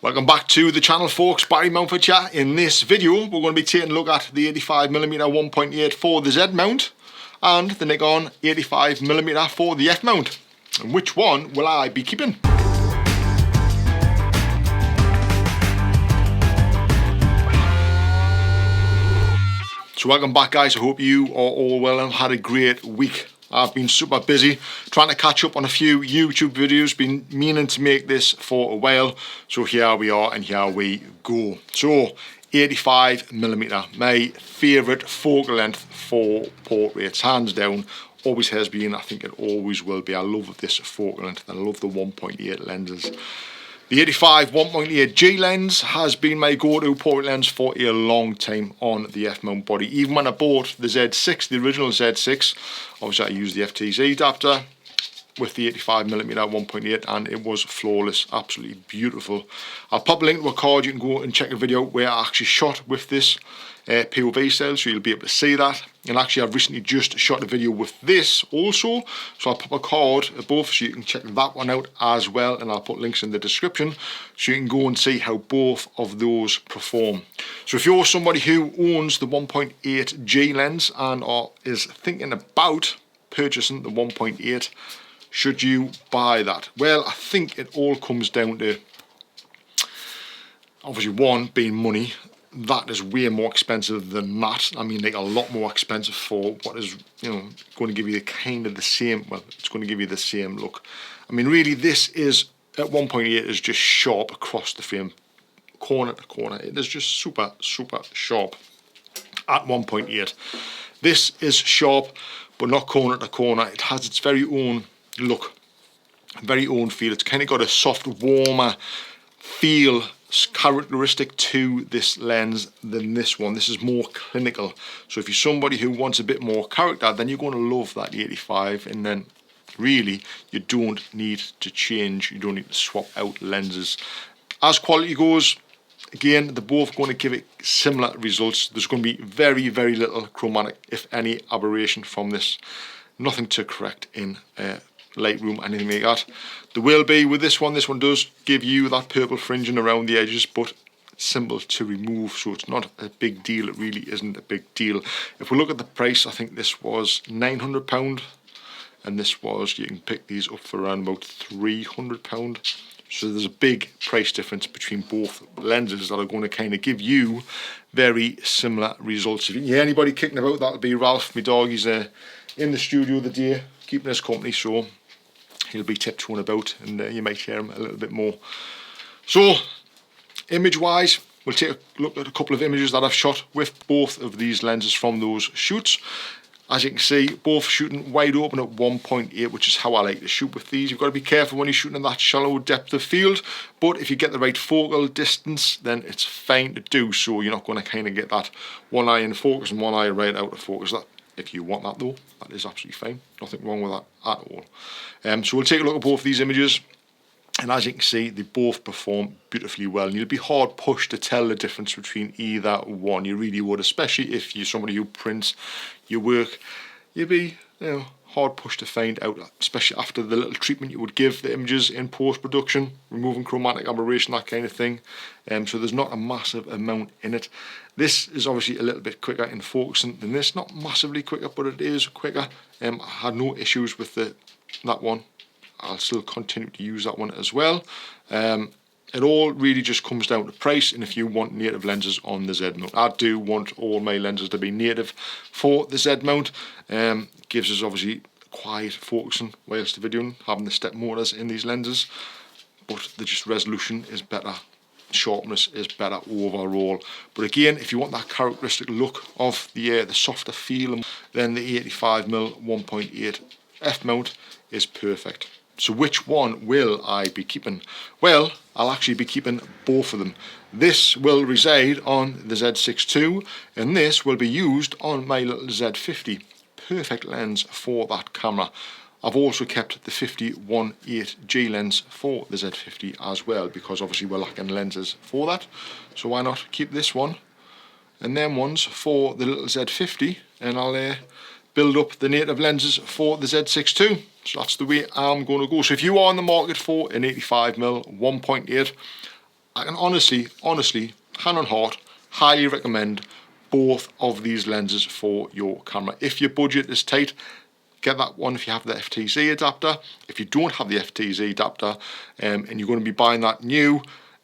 Welcome back to the channel, folks. Barry Mountford here. In this video we're going to be taking a look at the 85mm 1.8 for the Z mount and the Nikon 85mm for the F mount. And which one will I be keeping? So welcome back, guys. I hope you are all well and had a great week. I've been super busy trying to catch up on a few YouTube videos, been meaning to make this for a while, so here we are and here we go. So 85mm, my favourite focal length for portraits, hands down, always has been, I think it always will be. I love this focal length and I love the 1.8 lenses. The 85 1.8 G lens has been my go-to portrait lens for a long time on the F-mount body. Even when I bought the Z6, the original Z6, obviously I used the FTZ adapter with the 85mm 1.8 and it was flawless, absolutely beautiful. I'll pop a link to a card, you can go and check a video where I actually shot with this POV style, so you'll be able to see that. And actually I've recently just shot a video with this also, so I'll pop a card above so you can check that one out as well, and I'll put links in the description so you can go and see how both of those perform. So if you're somebody who owns the 1.8 G lens and is thinking about purchasing the 1.8, should you buy that? Well, I think it all comes down to, obviously, one being money. That is way more expensive than that. I mean, like a lot more expensive for what is, you know, going to give you kind of the same, well, it's going to give you the same look. I mean, really, this is, at 1.8, is just sharp across the frame, corner to corner. It is just super, super sharp at 1.8. This is sharp, but not corner to corner. It has its very own look, very own feel. It's kind of got a soft, warmer feel characteristic to this lens than this one. This is more clinical, so if you're somebody who wants a bit more character, then you're going to love that 85, and then really you don't need to change, you don't need to swap out lenses. As quality goes, again, they're both going to give it similar results. There's going to be very, very little chromatic, if any, aberration from this. Nothing to correct in Lightroom, anything like that. There will be with this one does give you that purple fringing around the edges, but it's simple to remove, so it's not a big deal. It really isn't a big deal. If we look at the price, I think this was £900 and this was, you can pick these up for around about £300. So there's a big price difference between both lenses that are going to kind of give you very similar results. If you hear anybody kicking about, that'll be Ralph, my dog. He's in the studio the day keeping us company, so he'll be tiptoeing about and you might hear him a little bit more. So image wise, we'll take a look at a couple of images that I've shot with both of these lenses from those shoots. As you can see, both shooting wide open at 1.8, which is how I like to shoot with these. You've got to be careful when you're shooting in that shallow depth of field, but if you get the right focal distance, then it's fine to do so. You're not going to kind of get that one eye in focus and one eye right out of focus. That, if you want that though, that is absolutely fine. Nothing wrong with that at all. So we'll take a look at both of these images, and as you can see, they both perform beautifully well. And you'll be hard pushed to tell the difference between either one. You really would, especially if you're somebody who prints your work. You'd be, you know, hard pushed to find out, especially after the little treatment you would give the images in post-production, removing chromatic aberration, that kind of thing. So there's not a massive amount in it. This is obviously a little bit quicker in focusing than this, not massively quicker, but it is quicker. I had no issues with that one. I'll still continue to use that one as well. It all really just comes down to price, and if you want native lenses on the Z mount. I do want all my lenses to be native for the Z mount. Gives us obviously quiet focusing whilst videoing, having the step motors in these lenses, but the just resolution is better, sharpness is better overall. But again, if you want that characteristic look of the softer feel, then the 85mm 1.8 F mount is perfect. So which one will I be keeping? Well, I'll actually be keeping both of them. This will reside on the Z6 II, and this will be used on my little Z50. Perfect lens for that camera. I've also kept the 50-1.8 G lens for the Z50 as well, because obviously we're lacking lenses for that. So why not keep this one and them ones for the little Z50, and I'll build up the native lenses for the Z6 II. So that's the way I'm going to go. So if you are in the market for an 85mm 1.8, I can honestly, hand on heart, highly recommend both of these lenses for your camera. If your budget is tight, get that one if you have the FTZ adapter. If you don't have the FTZ adapter and you're going to be buying that new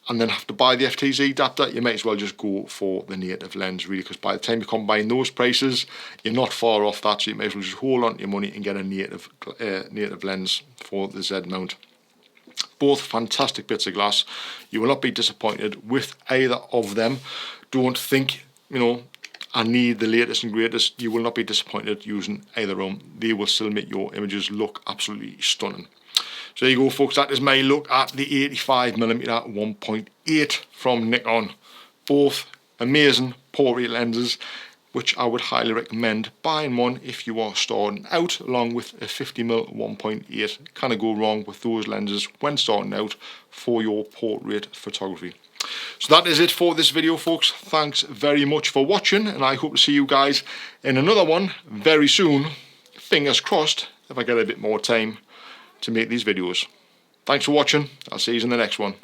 and then have to buy the FTZ adapter, you might as well just go for the native lens, really, because by the time you combine those prices, you're not far off that, so you might as well just hold on to your money and get a native lens for the Z mount. Both fantastic bits of glass. You will not be disappointed with either of them. Don't think, I need the latest and greatest. You will not be disappointed using either of them. They will still make your images look absolutely stunning. So there you go, folks. That is my look at the 85mm 1.8 from Nikon. Both amazing portrait lenses, which I would highly recommend buying one if you are starting out, along with a 50mm 1.8. Kind of go wrong with those lenses when starting out for your portrait photography. So that is it for this video, folks. Thanks very much for watching, and I hope to see you guys in another one very soon. Fingers crossed, if I get a bit more time to make these videos. Thanks for watching. I'll see you in the next one.